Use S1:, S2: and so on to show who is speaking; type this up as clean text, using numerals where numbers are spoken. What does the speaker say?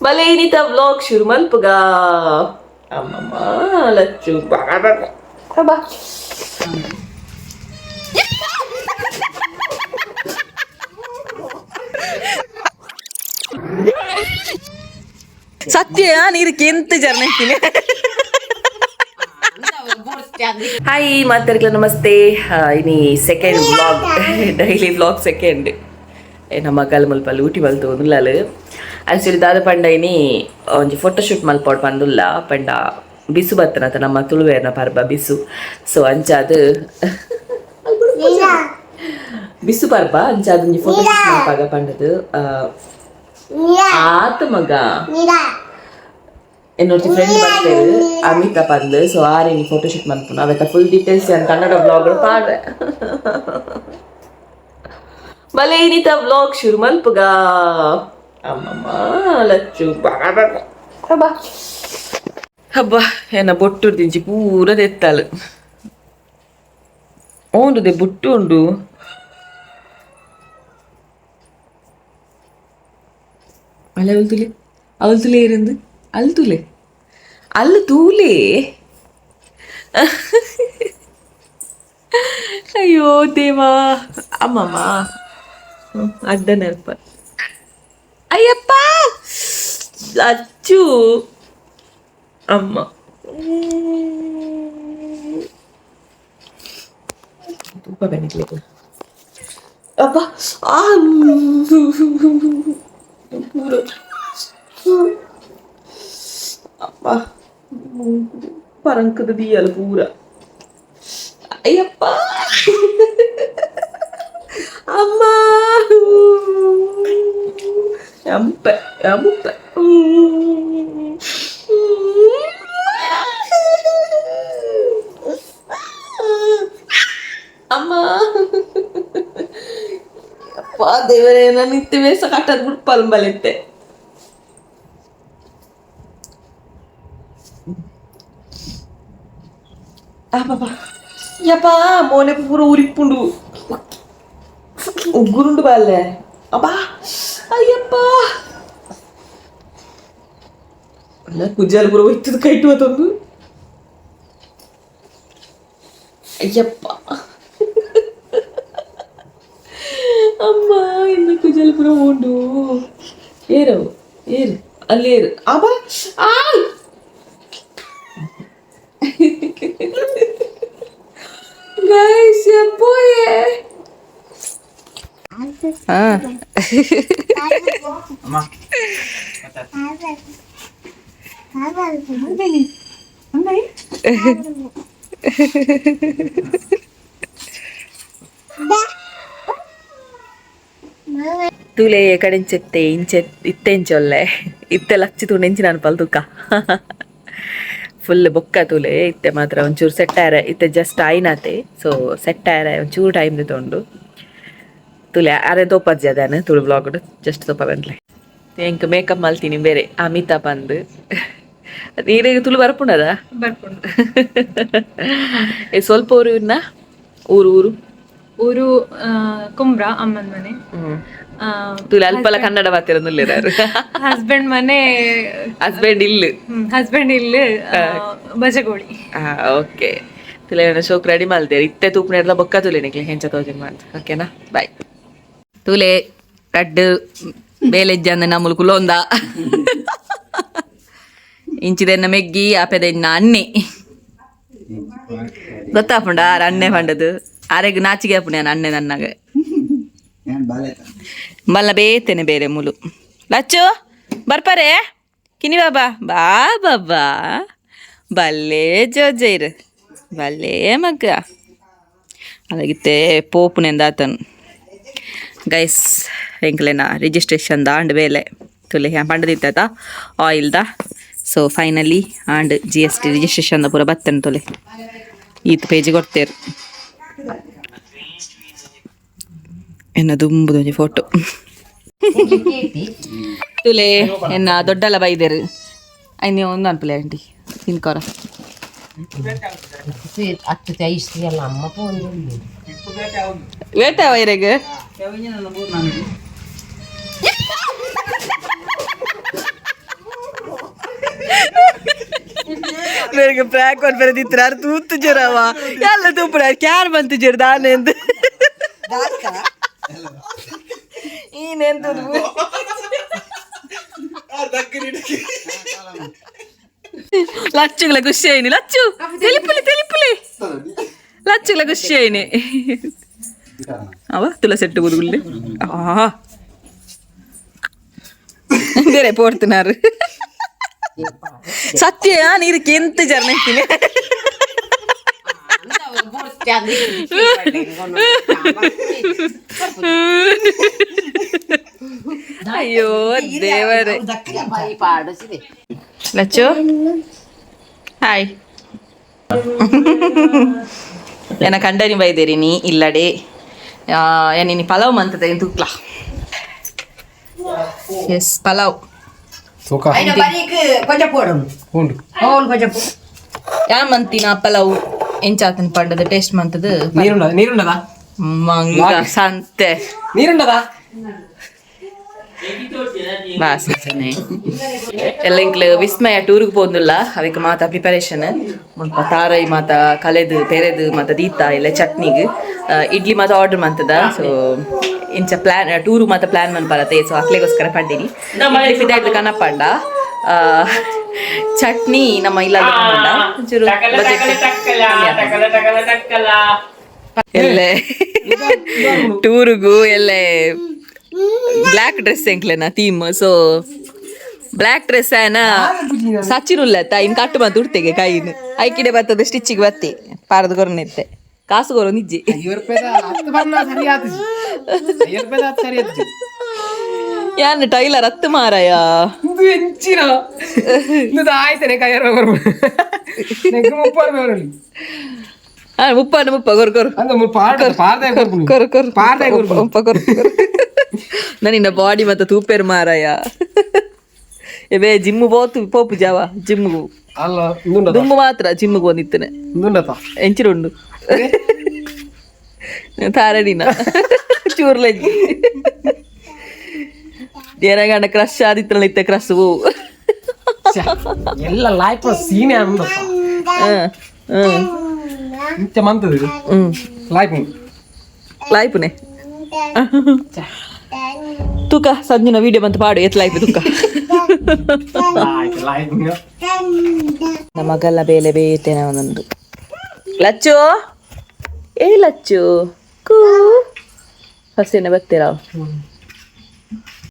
S1: भले इनिता व्लॉग शुरू मल्पुगा अम्मा लच्चू बाबा सत्य ನೀರಿಗೆ ಎಂತ ಜರ್ನಿಸ್ತೀನಿ ಹಾಯ್ ಮಾತರಿಗಳ ನಮಸ್ತೆ ಇನಿ second vlog daily vlog second ನಮ್ಮ ಮಕ್ಕಳು ಮಲ್ಪಲ್ಲಿ ಊಟಿ ಮಲ್ತು ಒಂದುಲ್ಲಾಲು ಆ್ಯಕ್ಚುಲಿ ದಾದ ಪಂಡ ಇನಿ ಒಂಜಿ ಫೋಟೋಶೂಟ್ ಮಲ್ಪೋಡು ಪಂದುಲ್ಲ ಪಂಡ ಬಿಸು ಬತ್ತನತ ನಮ್ಮ ತುಳುವೇರ್ನ ಪರ್ಬ ಬಿಸು ಸೊ ಅಂಚಾದು ಬಿಸು ಪರ್ಬ ಅಂಚಾದು ಒಂಜಿ ಫೋಟೋಶೂಟ್ ಮಲ್ಪಾಗ ಪಂಡದು ಆತ ಮಗ എന്നോട് ഫ്രണ്ട് ಬರ್ತಾರೆ ಅಮಿತಾ ಪಂದು ಸೊ ಆರೇನಿ ಫೋಟೋಶೂಟ್ ಮಲ್ಪುನ ಅವತ್ತ ಫುಲ್ ಡೀಟೇಲ್ಸ್ ನಾನು ಕನ್ನಡ ವ್ಲಾಗ್ ಪಾಡ್ರೆ ಭಲೆ ಇನಿತ ವ್ಲಾಗ್ ಶುರು ಮಲ್ಪುಗ ಅಮ್ಮಮ್ಮ ಲಚ್ಚು ಬಾಬಾ ಹಬ್ಬ ಏನ ಬೊಟ್ಟು ದಿಂಚಿ ಪೂರ ತೆತ್ತಾಳು ಓಂಡುದೆ ಬುಟ್ಟು ಉಂಡು ಅಲ್ಲ ಅವಲ್ತುಲೆ ಇರಂದು ಅಲ್ತುಲೆ ಅಲ್ಲಿ ತೂಲೆ ಅಯ್ಯೋ ದೇವಾ ಅಮ್ಮಮ್ಮ ಅಡ್ಡ ನೆನಪ ಅಯ್ಯಪ್ಪ ಅಚ್ಚು ಅಮ್ಮ ತುಪ್ಪ ಬೆನಿಕ್ಲಿ ಅಪ್ಪ ಆ ಪೂರ ಅಪ್ಪ ಪರಂಕದ ದಿಯಲ್ಲ ಪೂರ ಅಯ್ಯಪ್ಪ ಅಮ್ಮ ಎಂಪ ಎಂಪ ಅಮ್ಮ ಅಪ್ಪ ದೇವರೇ ನಾನು ನಿತ್ಯ ವೇಸ ಕಟ್ಟದ್ ಬಿಟ್ಟು ಪಲ್ಂಬಲಿತ್ತೆ ಬಾಬಾ ಯಪ್ಪ ಮೋನೆ ಪೂರ ಉರಿಪುಂಡು ಉಗ್ಗುರುಂಡು ಬಾಲ್ಲೆ ಅಬ್ಬಾ ಅಯ್ಯಪ್ಪ ಅಲ್ಲ ಕುಜ್ಜಾಲು ಪೂರ ಒಯ್ತದ ಕೈಟು ಅದೊಂದು ಅಯ್ಯಪ್ಪ ಅಮ್ಮ ಇನ್ನು ಕುಜ್ಜಾಲು ಪೂರ ಉಂಡು ಏರವು ಏರು ಅಲ್ಲಿ ಏರು ಅಬ್ಬಾ ಆ Guys, ya boy. Amma. ತುಲೆ ಕಡೆಂಚೆತ್ತೆ ಇಂಚೆ ಇತ್ತೆಂಚೊಲ್ಲೆ ಇತ್ತೆ ಲಚ್ಚಿ ತುಂಡೆಂಚಿ ನಾನು ಪಲ್ದುಕ್ಕ ಫುಲ್ ಬೊಕ್ಕ ತುಲೆ ಇತ್ತೆ ಮಾತ್ರ ಒಂಚೂರು ಸೆಟ್ ಆಯ್ರೆ ಇತ್ತೆ ಜಸ್ಟ್ ಆಯ್ನಾತೆ ಸೊ ಸೆಟ್ ಆಯ್ರೆ ಒಂಚೂರು ಟೈಮ್ ತೊಂಡು ತುಲೆ ಅರೆ ತೋಪಜ್ಜಿ ಅದಾನ ತುಳು ಬ್ಲಾಗ್ಡು ಜಸ್ಟ್ ತೋಪ ಬಂದ್ಲೆ ಎಂಕ್ ಮೇಕಪ್ ಮಲ್ತೀನಿ ಬೇರೆ ಅಮಿತಾ ಪಂದು ನೀರಿಗೆ ತುಳು ಬರ್ಪುಂಡದ
S2: ಬರ್ಪುಂಡು
S1: ಸ್ವಲ್ಪ ಊರು ಇನ್ನ ಊರು ಊರು
S2: ಊರು ಕುಂಬ್ರ ಅಮ್ಮನ ಮನೆ
S1: ತುಲೆ ಅಲ್ಪಲ್ಲ ಕನ್ನಡ ಮಾತಿರೋದಿಲ್ಲಾರು
S2: ಹಸ್ಬೆಂಡ್ ಮನೆ ಹಸ್ಬೆಂಡ್ ಇಲ್ಲಿ ಬಜಗೋಳಿ
S1: ಓಕೆ ತುಲೆ ಶೋಕ್ ರೆಡಿ ಮಲ್ತೇವೆ ಇತ್ತೆ ತೂಪನೆಲ್ಲ ಬೊಕ್ಕ ತುಲೆ ನಿಕ್ಲೆ ಹೆಂಚ ತೋಜನ್ ಮಾಡ್ತ ಓಕೆನಾ ಬಾಯ್ ತುಲೆ ಕಡ್ಡು ಬೇಲೆಜ್ಜಂದ ನಮ್ಮಲು ಕುಲೊಂದ ಇಂಚಿದೆನ್ನ ಮೆಗ್ಗಿ ಆಪೆದೆನ್ನ ಅನ್ನೆ ಗೊತ್ತಾಪುಂಡ ಆರ ಅನ್ನೆ ಪಂಡದು ಆರೆಗ್ ನಾಚಿಗೆ ಆಪುಂಡ ಅನ್ನೆ ನನ್ನಾಗ ಮಲ್ಲ ಬೇತೇನೆ ಬೇರೆ ಮುಲು ಲಚ್ಚು ಬರ್ಪಾರೆ ಕಿನಿ ಬಾಬಾ ಬಾ ಬಾಬಾ ಬಲ್ಲೆ ಜೋಜೈರ್ ಬಲ್ಲೆ ಮಗ್ಗ అలాగితే పోపునేందాతను ಗೈಸ್ ಎಂಕ್ಲೆನ ರಿಜಿಸ್ಟ್ರೇಷನ್ ಆಂಡ್ ಬೇಲೆ ತುಲೆ ಪಂಡದಿತ್ತ ಆಯಿಲ್ದ so finally and GST registration ಪೂರ ಬತ್ತನು ತುಲೆ ಈತ್ ಪೇಜ್ ಕೊಡ್ತೇರು ಎನ್ನ ದುಂಬುದೊಂಜಿ ಫೋಟೋ ತುಲೆ ಎನ್ನ ದೊಡ್ಡಲ ಬೈದೇರು ಐನಿ ಒಂದು ಅನ್ಪಲೆ ಆಂಟಿ ತಿನ್ಕೋರ ವೇಟ ವೈರೆಗೆ ತೂಪುನವರಿಗೆ ಪ್ರಾಕ್ ಬರೆದಿತ್ತು ಯಾರು ತೂತು ಜರವ ಎಲ್ಲ ತೂಪುನ ಕ್ಯಾರ್ ಬಂತು ಜರ ದಾನೆಂದು ಈನೆಂತ లచ్చుల ఖుషి అయిన లచ్చు తెలిపులి తెలిపులి లచ్చుల ఖుషి అయిన అవా తుల సెట్టు గురుగుల్ని ಬೇರೆ ಪೋಡ್ತಿನಾರು ಸತ್ಯ ನೀರಿಗೆ ಎಂತ ಜರ್ನೈತೀನಿ ಅಯ್ಯೋ ದೇವರೇ ಲಚ್ಚು ಹಾಯ್ ಏನ ಕಂಡನಿ ಬೈದೇರಿ ನೀ ಇಲ್ಲಡೆ ಏನಿ ಪಲಾವ್ ಮಂತದ ಏನು ತುಕ್ಲಾ ಎಸ್ ಪಲಾವ್ ಯಾ ಮಂತಿನ ಪಲಾವ್ ಎಂಚಾತನ ಪಂಡದ ಟೇಸ್ಟ್ ಮಂತದ
S3: ನೀರುಂಡದಾ
S1: ಸಂತೆ
S3: ನೀರುಂಡದಾ
S1: ಬಾಸನೆ ಎಲ್ಲ ಇಂಕ್ಲು ವಿಸ್ಮಯ ಟೂರ್ಗೆ ಹೋದ್ನಲ್ಲ ಅವಕ್ಕೆ ಮಾತ ಪ್ರಿಪರೇಷನ್ ಮುಲ್ಪ ತಾರೈ ಮಾತ ಕಲೆದು ತೆರೆದು ಮಾತ ದೀತ ಇಲ್ಲ ಚಟ್ನಿಗೆ ಇಡ್ಲಿ ಮಾತ ಆರ್ಡರ್ ಮಾಡ್ತದ ಸೊ ಇಂಚ ಪ್ಲಾನ್ ಟೂರು ಮಾತ ಪ್ಲಾನ್ ಮನ್ಪರತ್ತೆ ಸೊ ಅಕ್ಲೆಗೋಸ್ಕರ ಪಡ್ಡೀನಿ ಇಡ್ಲಿ ಕನಪಂಡ ಚಟ್ನಿ ನಮ್ಮ ಇಲ್ಲ ಒಂಚೂರು ಎಲ್ಲೇ ಟೂರಿಗೂ ಎಲ್ಲೇ ಬ್ಲ್ಯಾಕ್ ಡ್ರೆಸ್ ಎಂಕ್ಲೆನ ಥೀಮ್ ಸೊ ಬ್ಲ್ಯಾಕ್ ಡ್ರೆಸ್ ಆಯ್ನ ಸಚ್ಚಿನುಲ್ಲತ್ತ ಇನ್ ಕಟ್ಟು ಬಂತು ಉಡ್ತೆಗೆ ಕೈನು ಐಕಿಡೆ ಬರ್ತದೆ ಸ್ಟಿಚ್ಚಿಗೆ ಬತ್ತಿ ಪಾರದ ಗೊರನೆತ್ತೆ ಕಾಸು ಗೊರ ನಿಜ್ಜಿ ಯಾನ್ ಟೈಲರ್ ಹತ್ತು ಮಾರಾಯ ಮುಪ್ಪನ ಮುಪ್ಪ ಗೊರು ಗೊರು ಕೊರು ಕೊರು ಮುಪ್ಪ ಕೊರು ನನ್ನಿನ್ನ ಬಾಡಿ ಮತ್ತೆ ತೂಪೇರು ಮಾರಾಯ ಎಬೇ ಜಿಮ್ಮು ಪೋಪು ಜಾವ ಜಿಮ್ಗು ದುಮ್ಮು ಮಾತ್ರ ಜಿಮ್ಮಿಗೆ ಬಂದಿತ್ತನೆ ಎಂಚಿರುಂಡು ತಾರಡಿನ ಚೂರ್ಲೆಜ್ಜಿ ಏನಗಂಡ ಕ್ರಶ್ ಆದಿತ್ತಲ್ಲ ಇತ್ತೆ ಕ್ರಶ್
S3: ಎಲ್ಲ ಲೈಫ್ ಸೀನೆ ಅಂದಪ್ಪ ಇಂತ ಮಂತದು
S1: ಲೈಫ್ನೆ ತೂಕ ಸಂಜೆನ ವಿಡಿಯೋ ಬಂತು ಪಾಡು ಎತ್ಲಾಯ್ತು ತೂಕ ನಮಗೆಲ್ಲ ಬೇಲೆ ಬೇಯ್ತೇನೆ ಒಂದೊಂದು ಲಚ್ಚು ಲಚ್ಚು ಕೂ ಹಸಿನ ಬರ್ತೀರಾ